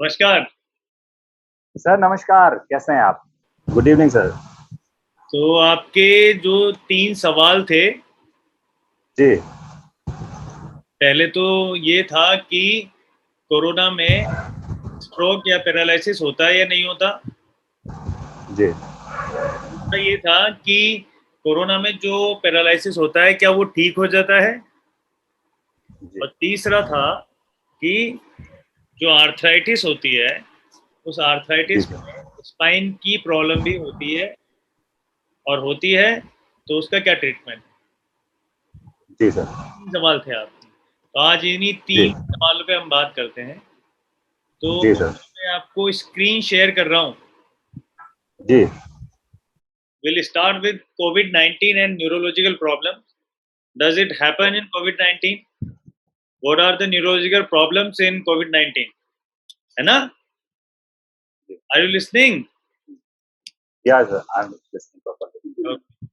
नमस्कार। सर नमस्कार, कैसे हैं आप? Good evening sir. तो आपके जो 3 सवाल थे, जी, पहले तो ये था कि कोरोना में स्ट्रोक या पैरालिसिस होता है या नहीं होता? जी, दूसरा ये था कि कोरोना में जो पैरालिसिस होता है, क्या वो ठीक हो जाता है? जी, और तीसरा था कि जो आर्थराइटिस होती है, उस जी आर्थराइटिस सर। में स्पाइन की प्रॉब्लम भी होती है और होती है, तो उसका क्या ट्रीटमेंट? जी सर। 3 सवाल थे आपके। तो आज इन्हीं जी, 3 सवालों पे हम बात करते हैं। तो जी सर। मैं आपको स्क्रीन शेयर कर रहा हूँ। जी, We'll start with COVID-19 and neurological problems. Does it happen in COVID-19? What are the neurological problems in COVID-19? है ना? Are you listening? या sir, I am listening properly. Okay.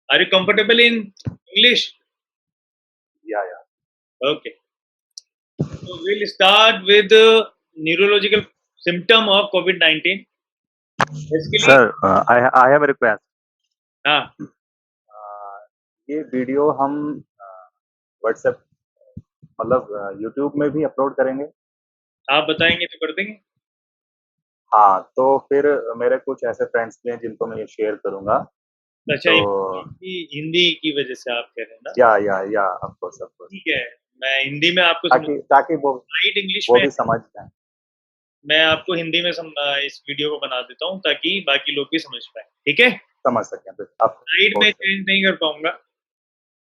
Are you comfortable in English? या। Okay. So we'll start with the neurological symptom of COVID-19. Basically, sir, I have a request. हाँ, ये video हम WhatsApp मतलब YouTube में भी upload करेंगे? आप बताएंगे तो कर देंगे। हाँ, तो फिर मेरे कुछ ऐसे फ्रेंड्स भी हैं जिनको मैं ये शेयर करूँगा। अच्छा, तो हिंदी की वजह से आप कह रहे हैं ना? या ऑफ कोर्स, ऑफ कोर्स। ठीक है, मैं हिंदी में आपको समझा, ताकि ताकि राइट इंग्लिश वो में भी समझ जाएँ। मैं आपको हिंदी में इस वीडियो को बना देता हूँ ताकि बाकी लोग भी समझ पाएँ, ठीक है? समझ सकें फिर। ऑफ स्लाइड में कोर्स सर। चेंज नहीं कर पाऊँगा,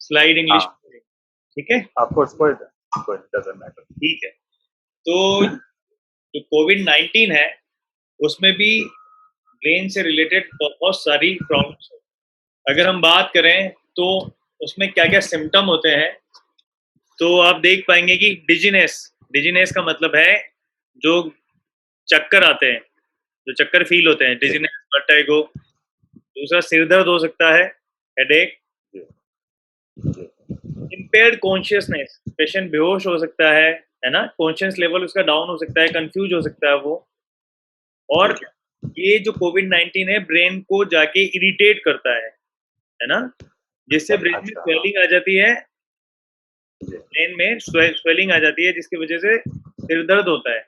स्लाइड इंग्लिश हाँ, में रहेगी, ठीक है? ऑफ कोर्स कोई डज़न्ट मैटर। ठीक है, तो जो कोविड-19 है, उसमें भी जी, ब्रेन से रिलेटेड बहुत सारी प्रॉब्लम्स हैं। अगर हम बात करें, तो उसमें क्या-क्या सिम्पटम होते हैं, तो आप देख पाएँगे कि डिज़ीनेस, डिज़ीनेस का मतलब है, जो चक्कर आते हैं, जो चक्कर फ़ील होते हैं, जी, डिज़ीनेस, वर्टिगो। दूसरा सिर दर्द हो सकता है, हेडेक। जी, जी। इम्पेयर्ड कॉन्शियसनेस, पेशेंट बेहोश हो सकता है ना? कॉन्शियस लेवल उसका डाउन हो सकता है, कंफ्यूज हो सकता है वो। और जी, ये जो कोविड-19 है, ब्रेन को जाके इरिटेट करता है ना? जिससे ब्रेन में अच्छा, हाँ, स्वेलिंग आ जाती है, जी, ब्रेन में स्वेलिंग आ जाती है, जिसकी वजह से सिर दर्द होता है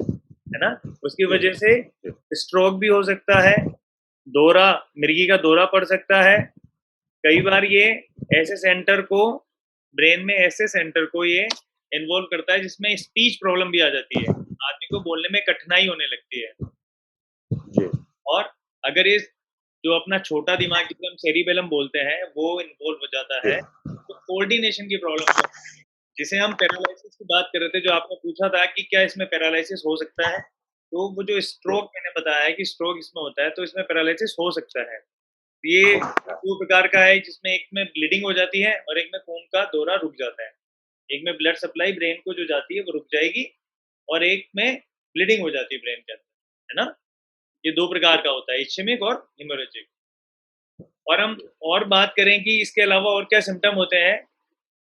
ना? उसकी जी, वजह से जी, स्ट्रोक भी हो सकता है, दौरा, मिर्गी का दौरा पड़ सकता है। कई बार ये ऐसे सेंटर को, ब्रेन में ऐसे सेंटर को ये इन्वॉल्व करता है जिसमें स्पीच प्रॉब्लम भी आ जाती है। आदमी को बोलने में कठिनाई होने लगती है। जी, और अगर ये जो अपना छोटा दिमाग जिसे हम सेरिबेलम बोलते हैं, वो इन्वॉल्व हो जाता जी, है, तो कोऑर्डिनेशन की प्रॉब्लम हो, जिसे हम पैरालिसिस की बात कर रहे थे, जो आपने पूछा था कि क्या इसमें पैरालिसिस हो सकता है? तो वो जो जी, स्ट्रोक मैंने बताया है कि स्ट्रोक इसमें होता है, तो इसमें पैरालिसिस हो सकता है। ये हो सकता है। 2 प्रकार का है, जिसमें एक में ब्लीडिंग हो जाती है और एक में खून का दौरा रुक जाता है। एक में ब्लड सप्लाई ब्रेन को जो जाती है वो रुक जाएगी, और एक में ब्लीडिंग हो जाती है ब्रेन के अंदर, है ना? ये 2 प्रकार जी, का होता है, इश्चेमिक और हेमोरेजिक। और हम जी, और बात करें कि इसके अलावा और क्या सिम्पटम होते हैं,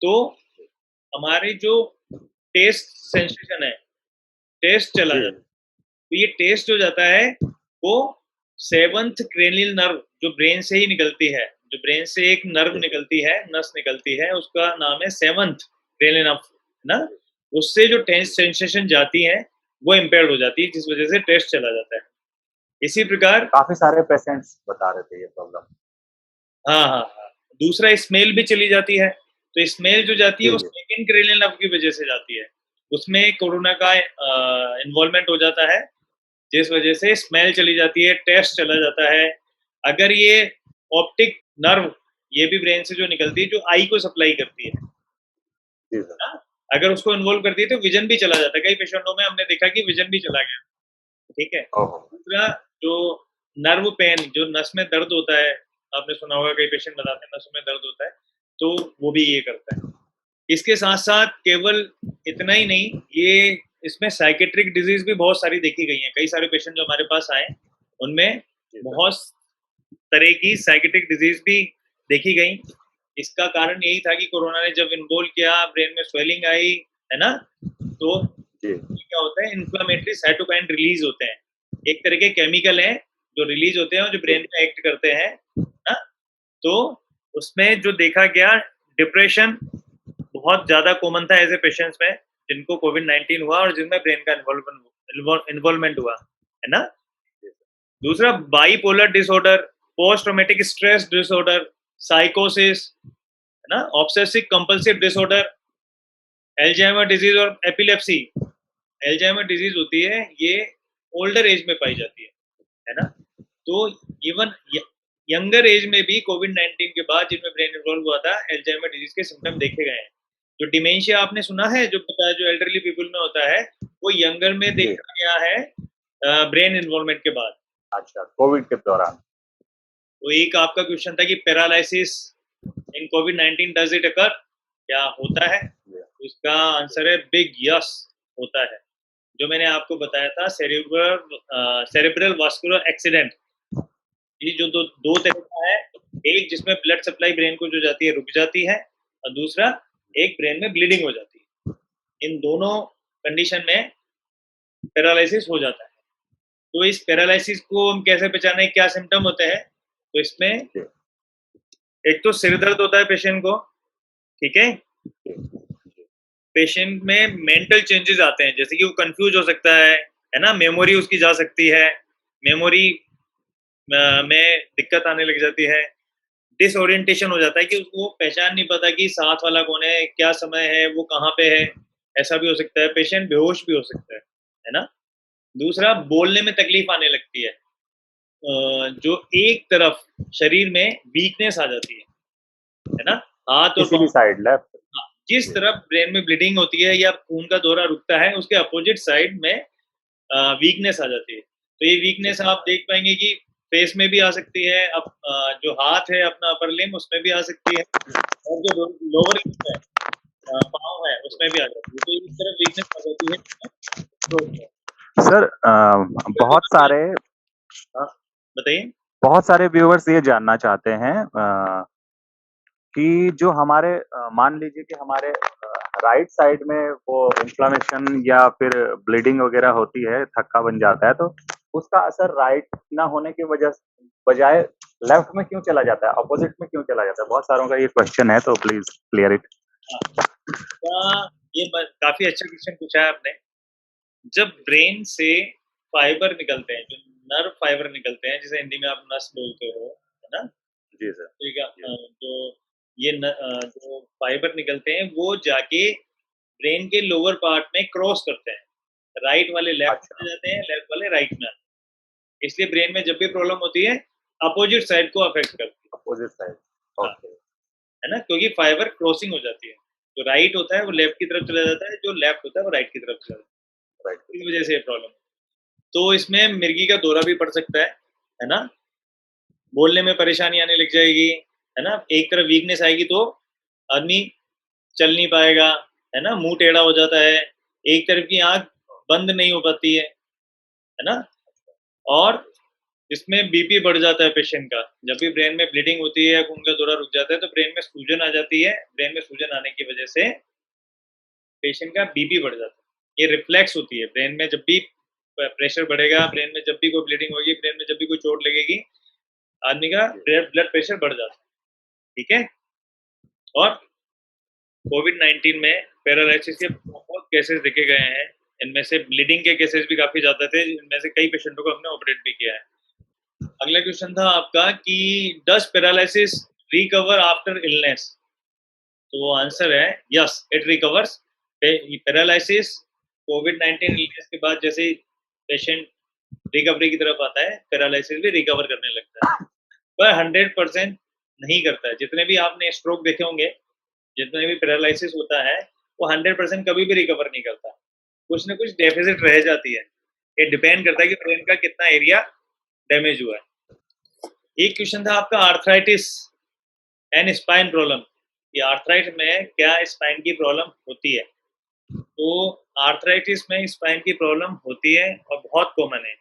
तो हमारी जो टेस्ट सेंसेशन है, टेस्ट चला जी, जाता है। तो ये टेस्ट जो जाता है, वो 7th क्रेनियल नर्व जो ब्रेन से ही निकलती है, जो ब्रेन से एक नर्व जी, निकलती है, नस निकलती है, उसका नाम है 7th क्रेनियल नर्व, है ना? उससे जो टेस्ट सेंसेशन जाती है, वो इम्पेयर्ड हो जाती है, जिस वजह से टेस्ट चला जाता है। इसी प्रकार, काफ़ी सारे पेशेंट्स बता रहे थे ये प्रॉब्लम। हाँ, हाँ, हाँ। दूसरा, स्मेल भी चली जाती है। तो स्मेल जो जाती है, जी, वो जी, सेकंड क्रेनियल नर्व की वजह से जाती है। उसमें कोरोना का इन्वॉल्वमेंट हो जाता है, जिस वजह से स्मेल चली जाती है, टेस्ट चला जाता है। अगर ये ऑप्टिक नर्व, ये भी ब्रेन से जो निकलती है, जो आई को सप्लाई करती है जी सर। ना? अगर उसको इन्वॉल्व करती है, तो विज़न भी चला जाता है। कई पेशेंटों में हमने देखा कि विज़न भी चला गया, ठीक है? ओहो! दूसरा, जो नर्व पेन, जो नस में दर्द होता है, आपने सुना होगा, कई पेशेंट बताते हैं नसों में दर्द होता है, तो वो भी ये करता है। इसके साथ-साथ केवल इतना ही नहीं, ये इसमें साइकियाट्रिक डिज़ीज़ भी बहुत सारी देखी गई हैं। कई सारे पेशेंट जो हमारे पास आए, उनमें जी सर। बहुत तरह की साइकियाट्रिक डिज़ीज़ भी देखी गई। इसका कारण यही था कि कोरोना ने जब इन्वॉल्व किया, ब्रेन में स्वेलिंग आई, है ना? तो जी, क्या क्या होता है, इन्फ्लामेटरी साइटोकाइन रिलीज होते हैं, एक तरह के केमिकल हैं जो रिलीज होते हैं और जो ब्रेन में एक्ट करते हैं ना। तो उसमें जो देखा गया, डिप्रेशन बहुत ज्यादा कॉमन था ऐसे पेशेंट्स में जिनको कोविड-19 हुआ और जिनमें ब्रेन का इन्वॉल्वमेंट हुआ, है ना। दूसरा bipolar disorder, post traumatic stress disorder, साइकोसिस, है ना, obsessive compulsive disorder, Alzheimer disease और एपिलेप्सी। एल्जाइमर डिजीज होती है, ये ओल्डर एज में पाई जाती है ना। तो इवन यंगर एज में भी कोविड-19 के बाद जिनमें ब्रेन इन्वॉल्व हुआ था, एल्जाइमर डिजीज के सिम्टम देखे गए हैं। जो डिमेंशिया आपने सुना है, जो पता है, जो एल्डरली पीपल में होता है, वो यंगर में जी। देखा गया है ब्रेन इन्वॉल्वमेंट के बाद। अच्छा, कोविड के दौरान। तो एक आपका क्वेश्चन था कि paralysis in covid does it occur, क्या होता है? उसका आंसर है बिग यस, होता है। जो मैंने आपको बताया था, सेरेब्रल वास्कुलर एक्सीडेंट, ये जो दो तरह का है, एक जिसमें ब्लड सप्लाई ब्रेन को जो जाती है रुक जाती है, और दूसरा एक ब्रेन में ब्लीडिंग हो जाती है। इन दोनों कंडीशन में पैरालिसिस हो जाता है। तो इस पैरालिसिस को हम कैसे पहचाने, क्या सिम्टम होते हैं? तो इसमें एक तो सिर दर्द होता है पेशेंट को, ठीक है। पेशेंट में मेंटल चेंजेस आते हैं, जैसे कि वो कंफ्यूज हो सकता है ना, मेमोरी उसकी जा सकती है, मेमोरी में दिक्कत आने लग जाती है, डिसओरिएंटेशन हो जाता है कि उसको पहचान नहीं पाता कि साथ वाला कौन है, क्या समय है, वो कहाँ पे है, ऐसा भी हो सकता है। पेशेंट बेहोश भी हो सकता है ना। दूसरा, बोलने में तकलीफ आने लगती है, जो एक तरफ शरीर में वीकनेस आ जाती है ना, हाथ और किसी भी साइड लेफ्ट। हाँ, जिस तरफ ब्रेन में ब्लीडिंग होती है या खून का दौरा रुकता है, उसके अपोजिट साइड में वीकनेस आ जाती है। तो ये वीकनेस आप देख पाएंगे कि फेस में भी आ सकती है, अब जो हाथ है अपना अपर लिम्ब, उसमें भी आ सकती है, और जो लोअर लिम्ब है, पाँव है, उसमें भी आ जाती है। तो इस तरफ वीकनेस आ जाती है। तो सर बहुत सारे हाँ, बताइए। बहुत सारे व्यूअर्स ये जानना चाहते हैं कि जो हमारे मान लीजिए कि हमारे राइट साइड में वो इन्फ्लेमेशन या फिर ब्लीडिंग वगैरह होती है, थक्का बन जाता है, तो उसका असर राइट ना होने की बजाय लेफ्ट में क्यों चला जाता है, अपोजिट में क्यों चला जाता है? बहुत सारों का ये क्वेश्चन है, तो प्लीज क्लियर इट। ये काफी अच्छा क्वेश्चन पूछा है आपने। जब ब्रेन से फाइबर निकलते हैं, जो नर्व फाइबर निकलते हैं, जिसे हिंदी में आप नस बोलते हो, है ना। जी सर। ठीक है। जो ये जो फाइबर निकलते हैं, वो जाके ब्रेन के लोअर पार्ट में क्रॉस करते हैं, राइट वाले लेफ्ट में जाते हैं, लेफ्ट वाले राइट में आते हैं। इसलिए ब्रेन में जब भी प्रॉब्लम होती है, अपोजिट साइड को अफेक्ट करती है। Opposite side, okay. है ना, क्योंकि फाइबर क्रॉसिंग हो जाती है। जो राइट होता है वो लेफ्ट की तरफ चला जाता है, जो लेफ्ट होता है वो राइट की तरफ चला जाता है। इस वजह से ये प्रॉब्लम। तो इसमें मिर्गी का दौरा भी पड़ सकता है ना। बोलने में परेशानी आने लग जाएगी, है ना। एक तरफ वीकनेस आएगी तो आदमी चल नहीं पाएगा, है ना, मुंह टेढ़ा हो जाता है, एक तरफ की आंख बंद नहीं हो पाती है ना। और इसमें बीपी बढ़ जाता है पेशेंट का। जब भी ब्रेन में ब्लीडिंग होती है या खून का दौरा रुक जाता है, तो ब्रेन में सूजन आ जाती है। ब्रेन में सूजन आने की वजह से पेशेंट का बीपी बढ़ जाता है। ये रिफ्लेक्स होती है, ब्रेन में जब भी प्रेशर बढ़ेगा, ब्रेन में जब भी कोई ब्लीडिंग होगी, ब्रेन में जब भी कोई चोट लगेगी, आदमी का ब्लड प्रेशर बढ़ जाता है, ठीक है। और कोविड-19 में पैरालिसिस के बहुत केसेस देखे गए हैं। इनमें से ब्लीडिंग के केसेस भी काफी ज्यादा थे, इनमें से कई पेशेंटों को हमने ऑपरेट भी किया है। अगला क्वेश्चन था आपका कि does paralysis recover after illness. तो आंसर है yes, it recovers. Paralysis covid illness के बाद जैसे पेशेंट रिकवरी की तरफ आता है, पैरालिसिस भी रिकवर करने लगता है, पर 100% नहीं करता है। जितने भी आपने स्ट्रोक देखे होंगे, जितने भी पैरालिसिस होता है, वो 100% कभी भी रिकवर नहीं करता। कुछ ना कुछ डेफिसिट रह जाती है। ये डिपेंड करता है कि ब्रेन का कितना एरिया डैमेज हुआ है। एक क्वेश्चन था आपका आर्थराइटिस एंड स्पाइन प्रॉब्लम। ये आर्थराइटिस में क्या स्पाइन की प्रॉब्लम होती है? तो आर्थराइटिस में स्पाइन की प्रॉब्लम होती है और बहुत कॉमन है,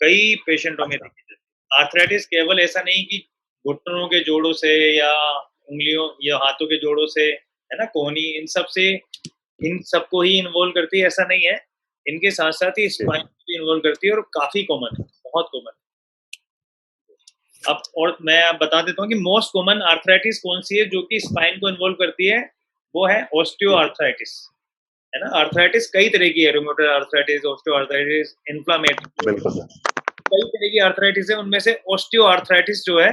कई पेशेंटों में देखी जाती है। आर्थराइटिस केवल ऐसा नहीं कि घुटनों के जोड़ों से या उंगलियों या हाथों के जोड़ों से, है ना, कोहनी, इन सबको ही इन्वॉल्व करती है, ऐसा नहीं है। इनके साथ साथ ही स्पाइन भी इन्वॉल्व करती है और काफी कॉमन है, बहुत कॉमन है। अब और मैं आप बता देता हूँ कि मोस्ट कॉमन आर्थराइटिस कौन सी है जो कि स्पाइन को इन्वॉल्व करती है, वो है ऑस्टियो आर्थराइटिस, है ना। आर्थराइटिस कई तरह की है, rheumatoid arthritis, osteo arthritis, inflammatory, बिल्कुल कई तरह की आर्थराइटिस है। उनमें से ऑस्टियो आर्थराइटिस जो है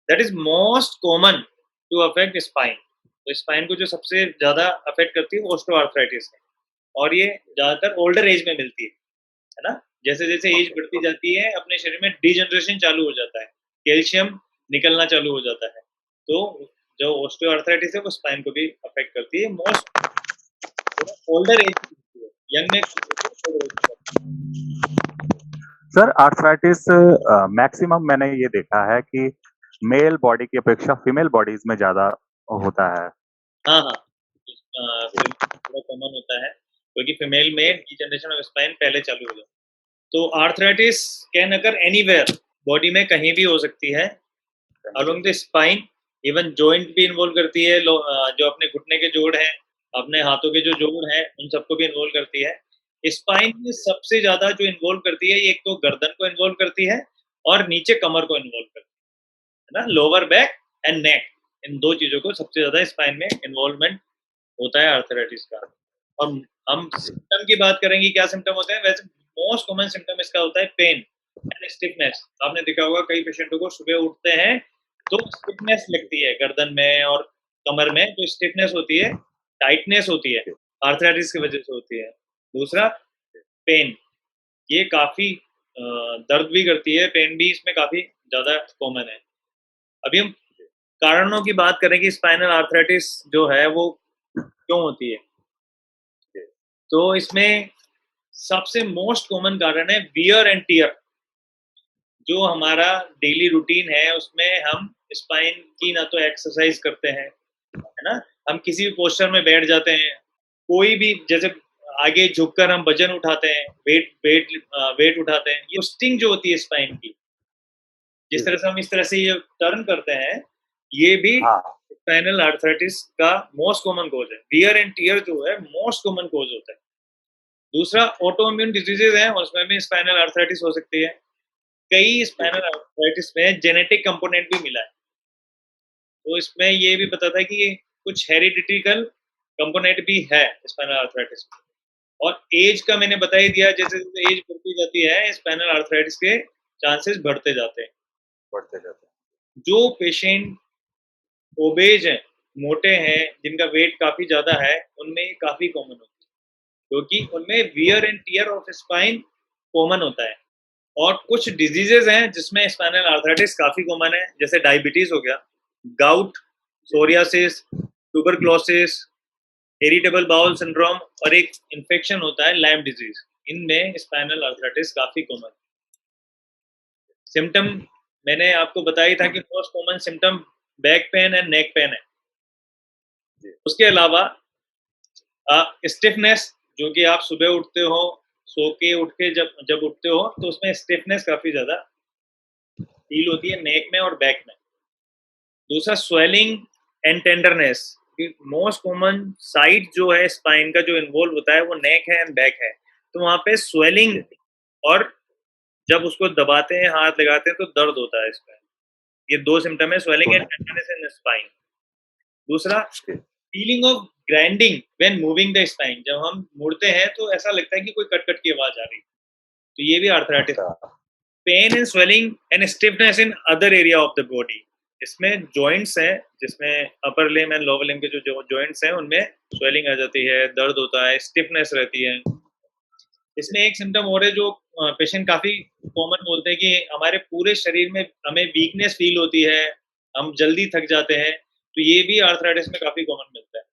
that is most common to affect spine. तो स्पाइन को जो सबसे ज्यादा अफेक्ट करती है वो ऑस्टियो आर्थराइटिस है, और ये ज्यादातर ओल्डर एज में मिलती है ना। जैसे जैसे एज बढ़ती जाती है अपने शरीर में डीजनरेशन चालू हो जाता है, कैल्शियम निकलना चालू हो जाता है। तो जो ऑस्टियोआर्थराइटिस है वो स्पाइन को भी अफेक्ट करती है। मोस्ट ओल्डर एज में, यंग में सर। आर्थराइटिस मैक्सिमम मैंने ये देखा है कि मेल बॉडी की अपेक्षा फीमेल बॉडीज में ज्यादा होता है। हाँ हाँ, थोड़ा कॉमन होता है क्योंकि फीमेल में डीजनरेशन ऑफ स्पाइन पहले चालू हो जाता है। तो arthritis can occur anywhere, body में कहीं भी हो सकती है along the spine. Even joint भी इन्वॉल्व करती है, जो अपने घुटने के जोड़ हैं, अपने हाथों के जो जोड़ हैं, उन सबको भी इन्वॉल्व करती है। स्पाइन में सबसे ज्यादा जो इन्वॉल्व करती है, एक तो गर्दन को इन्वॉल्व करती है और नीचे कमर को इन्वॉल्व करती है ना, लोअर बैक एंड नेक। इन दो चीजों को सबसे ज्यादा स्पाइन में इन्वॉल्वमेंट होता है आर्थराइटिस का। और हम सिम्टम की बात करेंगे, क्या सिम्टम होते हैं। वैसे मोस्ट कॉमन सिम्टम इसका होता है पेन एंड स्टिफनेस। आपने देखा होगा कई पेशेंटों को सुबह उठते हैं तो स्टिफनेस लगती है गर्दन में और कमर में, जो स्टिफनेस होती है, टाइटनेस होती है, आर्थराइटिस की वजह से होती है। दूसरा पेन, ये काफी दर्द भी करती है, पेन भी इसमें काफी ज्यादा कॉमन है। अभी हम कारणों की बात करें कि स्पाइनल आर्थराइटिस जो है वो क्यों होती है, तो इसमें सबसे मोस्ट कॉमन कारण है वियर एंड टियर। जो हमारा डेली रूटीन है उसमें हम स्पाइन की ना तो एक्सरसाइज करते हैं, है ना, हम किसी भी पोस्चर में बैठ जाते हैं, कोई भी जैसे आगे झुककर हम वजन उठाते हैं, वेट उठाते हैं, ये स्टिंग जो होती है स्पाइन की, जिस तरह से हम इस तरह से ये टर्न करते हैं, ये भी स्पाइनल आर्थराइटिस का मोस्ट कॉमन कोज है। वियर एंड टियर जो है मोस्ट कॉमन कोज होता है। दूसरा ऑटो इम्यून डिजीजेज हैं, उसमें भी स्पाइनल आर्थराइटिस हो सकती है। कई स्पाइनल आर्थराइटिस में जेनेटिक कंपोनेंट भी मिला है, तो इसमें ये भी पता था कि कुछ हेरिडिटिकल कंपोनेंट भी है स्पाइनल आर्थराइटिस में। और एज का मैंने बता ही दिया, जैसे जैसे एज बढ़ती जाती है स्पाइनल आर्थराइटिस के चांसेस बढ़ते जाते हैं। जो पेशेंट ओबेज हैं, मोटे हैं, जिनका वेट काफी ज्यादा है, उनमें ये काफी कॉमन होता है क्योंकि उनमें wear and tear of spine common होता है। और कुछ डिजीजेज हैं जिसमें स्पाइनल आर्थराइटिस काफी कॉमन है, जैसे डायबिटीज हो गया, gout, psoriasis, tuberculosis, irritable bowel syndrome, और एक इन्फेक्शन होता है लाइम डिजीज। इनमें स्पाइनल आर्थराइटिस काफी कॉमन। सिम्टम मैंने आपको बताया था कि most common symptom back pain and neck pain है। उसके अलावा स्टिफनेस, जो कि आप सुबह उठते हो, सो के उठ के जब उठते हो तो उसमें स्टिफनेस काफी ज्यादा फील होती है नेक में और बैक में। दूसरा swelling and tenderness, most common side जो है स्पाइन का जो इन्वॉल्व होता है वो नेक है एंड बैक है, तो वहां पे स्वेलिंग, और जब उसको दबाते हैं, हाथ लगाते हैं तो दर्द होता है स्पाइन। ये दो सिम्टम है, swelling and tenderness in spine. दूसरा feeling of grinding when moving the spine, जब हम मुड़ते हैं तो ऐसा लगता है कि कोई कट कट की आवाज आ रही है, तो ये भी arthritis. Pain and swelling and stiffness in other area of the body, इसमें जॉइंट्स हैं, जिसमें upper limb and lower limb के जो जॉइंट्स हैं उनमें स्वेलिंग आ जाती है, दर्द होता है, स्टिफनेस रहती है। इसमें एक सिम्टम और है जो पेशेंट काफी कॉमन बोलते हैं कि हमारे पूरे शरीर में हमें वीकनेस फील होती है, हम जल्दी थक जाते हैं, तो ये भी आर्थराइटिस में काफी कॉमन मिलता है।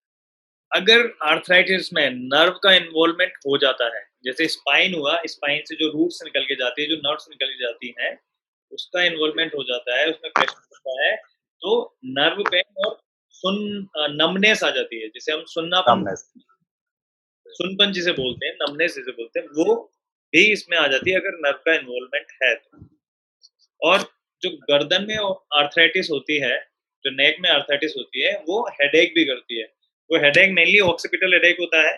अगर आर्थराइटिस में नर्व का इन्वॉल्वमेंट हो जाता है, जैसे स्पाइन हुआ, स्पाइन से जो रूट्स निकल के जाती है, जो नर्व्स निकल के जाती हैं, उसका इन्वॉल्वमेंट हो जाता है, उसमें प्रेशर होता है, तो नर्व पेन और नमनेस आ जाती है, जिसे हम सुनपन जिसे बोलते हैं, नमनेस जिसे बोलते हैं, वो भी इसमें आ जाती है अगर नर्व का इन्वॉल्वमेंट है तो। और जो गर्दन में आर्थराइटिस होती है, जो नेक में आर्थराइटिस होती है, वो हेडेक भी करती है। वो हेडेक मेनली ऑक्सीपिटल हेडेक होता है,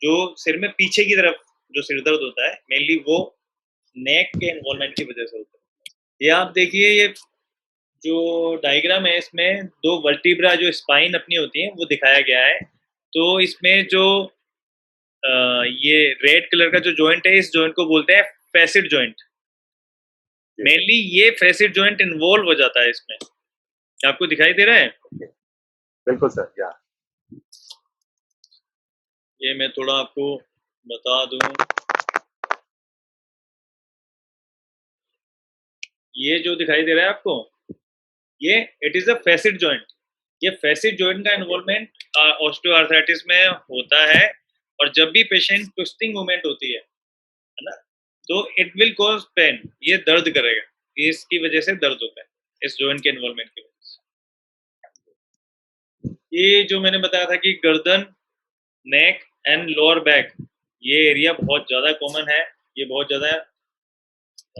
जो सिर में पीछे की तरफ जो सिरदर्द होता है मेनली वो नेक के इन्वॉल्वमेंट की वजह से होता है। ये आप देखिए, ये जो डायग्राम है इसमें दो वर्टिब्रा जो स्पाइन अपनी होती हैं वो दिखाया गया है। तो इसमें जो ये रेड कलर का जो जॉइंट है इस जॉइंट को बोलते हैं फैसिट जॉइंट। मेनली ये फैसिट जॉइंट इन्वॉल्व हो जाता है इसमें। आपको दिखाई दे रहा है? बिल्कुल सर, या ये मैं थोड़ा आपको बता दूं। ये जो दिखाई दे रहा है आपको, ये इट इज अ फैसिट जॉइंट। ये फैसिट जॉइंट का इन्वॉल्वमेंट ऑस्टियोआर्थराइटिस में होता है। और जब भी पेशेंट ट्विस्टिंग मूवमेंट होती है ना, तो इट विल कॉज पेन, ये दर्द करेगा। ये इसकी वजह से दर्द होता है, इस जॉइंट के इन्वॉल्वमेंट की वजह से। ये जो मैंने बताया था कि गर्दन, नेक एंड लोअर बैक, ये एरिया बहुत ज़्यादा कॉमन है। ये बहुत ज़्यादा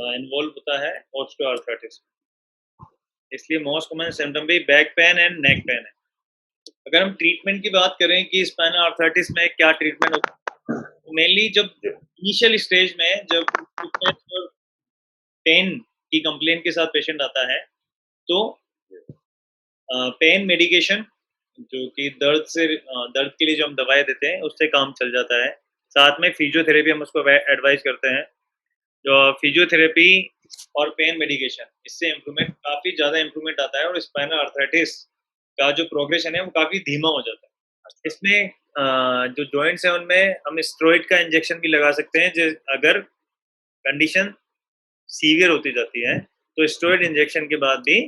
इन्वॉल्व होता है ऑस्टियोआर्थराइटिस। इसलिए मोस्ट कॉमन सिम्टम भी back pain and neck pain है। अगर हम ट्रीटमेंट की बात करें कि स्पाइनल आर्थराइटिस में क्या ट्रीटमेंट होता है, तो मेनली जब इनिशियल स्टेज में जब पेन की कंप्लेन के साथ पेशेंट आता है, तो पेन मेडिकेशन जो कि दर्द के लिए जो हम दवाएं देते हैं उससे काम चल जाता है। साथ में फिजियोथेरेपी हम उसको एडवाइस करते हैं। जो फिजियोथेरेपी और पेन मेडिकेशन, इससे इम्प्रूवमेंट, काफ़ी ज़्यादा इम्प्रूवमेंट आता है और स्पाइनल आर्थराइटिस का जो प्रोग्रेशन है वो काफ़ी धीमा हो जाता है। इसमें जो जॉइंट्स हैं उनमें हम स्टेरॉइड का इंजेक्शन भी लगा सकते हैं। अगर कंडीशन सीवियर होती जाती है तो स्टेरॉइड इंजेक्शन के बाद भी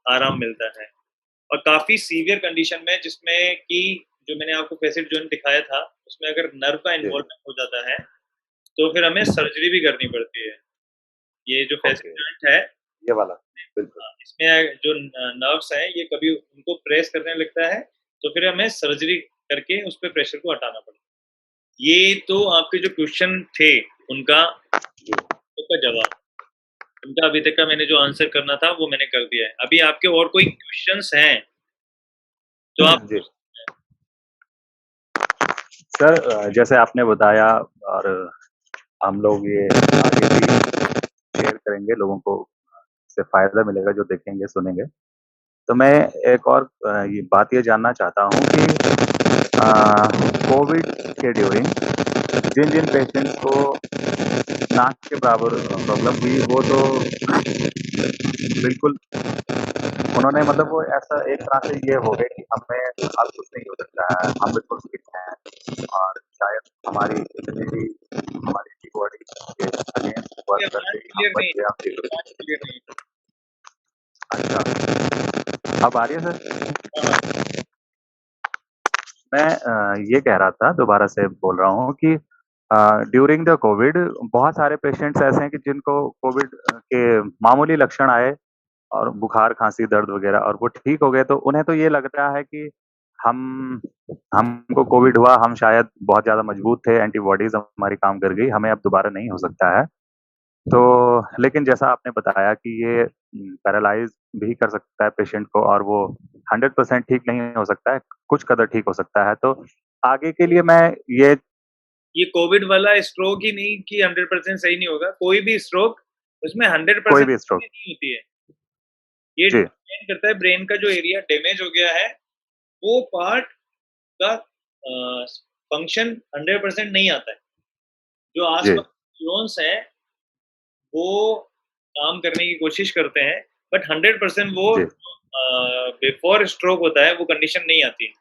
आराम मिलता है। और काफ़ी सीवियर कंडीशन में, जिसमें कि जो मैंने आपको फैसिट जॉइंट दिखाया था, उसमें अगर नर्व का इन्वॉल्वमेंट हो जाता है तो फिर हमें सर्जरी भी करनी पड़ती है। ये जो फैसिट जॉइंट है, ये वाला, बिल्कुल। इसमें जो नर्व्स हैं ये कभी उनको प्रेस करने लगता है, तो फिर हमें सर्जरी करके उस पे प्रेशर को हटाना पड़ता है। ये तो आपके जो क्वेश्चन थे उनका जवाब। उनका अभी तक का मैंने जो आंसर करना था वो मैंने कर दिया है। अभी आपके और कोई क्वेश्चंस हैं तो आप जी सर, जैसे आपने बताया, और हम लोग ये आगे भी शेयर करेंगे, लोगों को इससे फायदा मिलेगा जो देखेंगे सुनेंगे। तो मैं एक और ये बात ये जानना चाहता हूँ कि कोविड के ड्यूरिंग जिन जिन पेशेंट्स को नाक के बराबर प्रॉब्लम हुई, वो तो बिल्कुल उन्होंने, मतलब वो ऐसा एक तरह से ये हो गए कि हमें अब कुछ नहीं हो सकता है, हम बिल्कुल फिट हैं और शायद हमारी इम्यूनिटी, हमारी बॉडी के अगेंस्ट वर्क करके हम क्लियर बच नहीं, गए, हम ठीक हो गए। क्लियर नहीं। अच्छा, अब आ रही है सर? मैं ये कह रहा था, दोबारा से बोल रहा हूँ कि ड्यूरिंग द कोविड बहुत सारे पेशेंट्स ऐसे हैं कि जिनको कोविड के मामूली लक्षण आए और बुखार, खांसी, दर्द वगैरह, और वो ठीक हो गए, तो उन्हें तो ये लग रहा है कि हम हमको कोविड हुआ, हम शायद बहुत ज़्यादा मजबूत थे, एंटीबॉडीज़ हमारी काम कर गई, हमें अब दोबारा नहीं हो सकता है। तो लेकिन जैसा आपने बताया कि ये पैरालाइज़ भी कर सकता है पेशेंट को, और वो 100% ठीक नहीं हो सकता है, कुछ कदर ठीक हो सकता है। तो आगे के लिए मैं ये कोविड वाला स्ट्रोक ही नहीं कि 100% सही नहीं होगा। कोई भी स्ट्रोक उसमें कोई 100% भी स्ट्रोक, नहीं होती है। ये जी, डिपेंड करता है ब्रेन का जो एरिया डैमेज हो गया है, वो पार्ट का फंक्शन 100% नहीं आता है। जो जी, आसपास न्यूरॉन्स हैं वो काम करने की कोशिश करते हैं, बट 100% वो जी, बिफोर स्ट्रोक होता है वो कंडीशन नहीं आती है।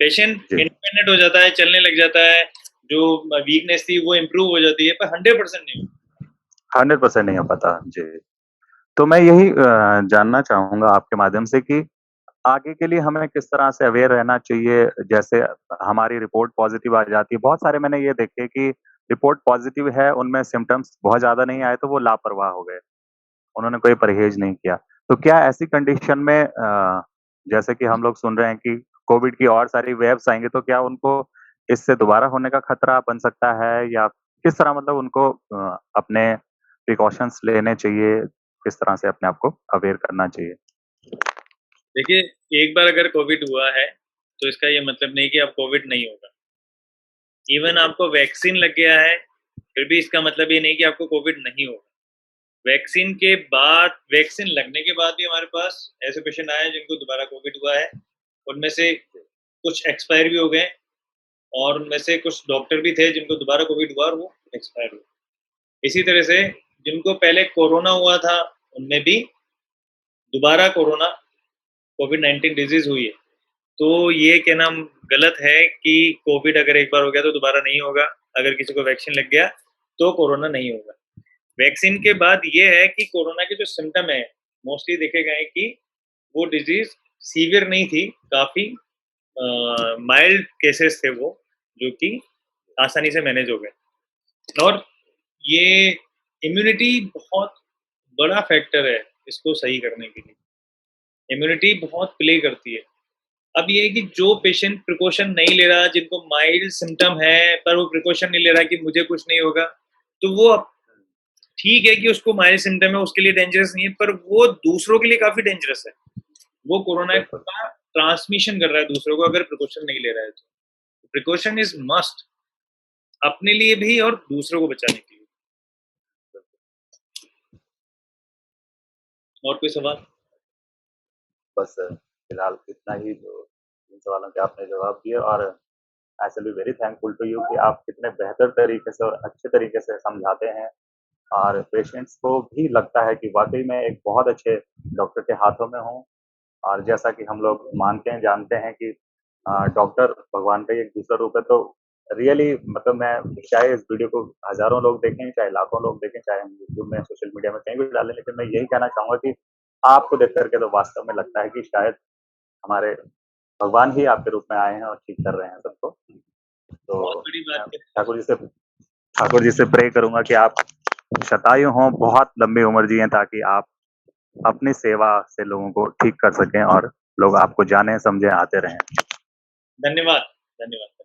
पेशेंट जी, इंडिपेंडेंट हो जाता है, चलने लग जाता है, जो वीकनेस थी वो इम्प्रूव हो जाती है, पर 100% नहीं होती। 100% नहीं हो पाता, जी। तो मैं यही जानना चाहूँगा आपके माध्यम से कि आगे के लिए हमें किस तरह से अवेयर रहना चाहिए? जैसे हमारी रिपोर्ट पॉज़िटिव आ जाती है, बहुत सारे मैंने ये देखे कि रिपोर्ट पॉज़िटिव है, उनमें सिम्पटम्स बहुत ज़्यादा नहीं आए, तो वो लापरवाह हो गए, उन्होंने कोई परहेज़ नहीं किया। तो क्या ऐसी कंडीशन में जैसे कि हम लोग सुन रहे हैं कि कोविड की और सारी वेव्स आएँगी, तो क्या उनको इससे दोबारा होने का खतरा बन सकता है, या किस तरह, मतलब उनको अपने प्रिकॉशंस लेने चाहिए, किस तरह से अपने आप को अवेयर करना चाहिए? देखिए, एक बार अगर कोविड हुआ है, तो इसका ये मतलब नहीं कि अब कोविड नहीं होगा। इवन आपको वैक्सीन लग गया है, फिर भी इसका मतलब ये नहीं कि आपको कोविड नहीं होगा। वैक्सीन के बाद, वैक्सीन लगने के बाद भी हमारे पास ऐसे पेशेंट आए हैं जिनको दोबारा कोविड हुआ है। उनमें से कुछ एक्सपायर भी हो गए और उनमें से कुछ डॉक्टर भी थे जिनको दोबारा कोविड हुआ और वो एक्सपायर हुए। इसी तरह से जिनको पहले कोरोना हुआ था, उनमें भी दोबारा कोरोना कोविड-19 डिज़ीज़ हुई है। तो ये कहना गलत है कि कोविड अगर एक बार हो गया तो दोबारा नहीं होगा। अगर किसी को वैक्सीन लग गया तो कोरोना नहीं होगा। वैक्सीन के बाद ये है कि कोरोना के जो सिम्पटम है, मोस्टली देखे गए कि वो डिज़ीज़ सीवियर नहीं थी, काफ़ी माइल्ड केसेस थे वो, जो कि आसानी से मैनेज हो गए। और ये इम्यूनिटी बहुत बड़ा फैक्टर है इसको सही करने के लिए। इम्यूनिटी बहुत प्ले करती है। अब ये है कि जो पेशेंट प्रिकॉशन नहीं ले रहा, जिनको माइल्ड सिम्पटम है, पर वो प्रिकॉशन नहीं ले रहा कि मुझे कुछ नहीं होगा, तो वो ठीक है कि उसको माइल्ड सिम्पटम है, उसके लिए डेंजरस नहीं है, पर वो दूसरों के लिए काफ़ी डेंजरस है। वो कोरोना बिल्कुल। का ट्रांसमिशन कर रहा है दूसरों को अगर प्रिकॉशन नहीं ले रहा है तो। प्रिकॉशन इज़ मस्ट, अपने लिए भी और दूसरों को बचाने के लिए। और कोई सवाल? बस फिलहाल इतना ही, जो इन सवालों के आपने जवाब दिए, और I shall be very thankful to you कि आप कितने बेहतर तरीके से और अच्छे तरीके से समझाते हैं, और पेशेंट्स को भी लगता है कि वाक़ई में एक बहुत अच्छे डॉक्टर के हाथों में हूँ। और जैसा कि हम लोग मानते हैं, जानते हैं कि डॉक्टर भगवान का ही एक दूसरा रूप है, तो रियली मतलब मैं चाहे इस वीडियो को हज़ारों लोग देखें, चाहे लाखों लोग देखें, चाहे हम यूट्यूब में, सोशल मीडिया में कहीं भी डालें, लेकिन मैं यही कहना चाहूँगा कि आपको देख कर के तो वास्तव में लगता है कि शायद हमारे भगवान ही आपके रूप में आए हैं और ठीक कर रहे हैं सबको। बहुत तो बड़ी मैं बात है। ठाकुर जी से प्रे करूँगा कि आप शतायु हों, बहुत लंबी उम्र जिएँ, ताकि आप अपनी सेवा से लोगों को ठीक कर सकें और लोग आपको जानें, समझें, आते रहें। धन्यवाद, धन्यवाद।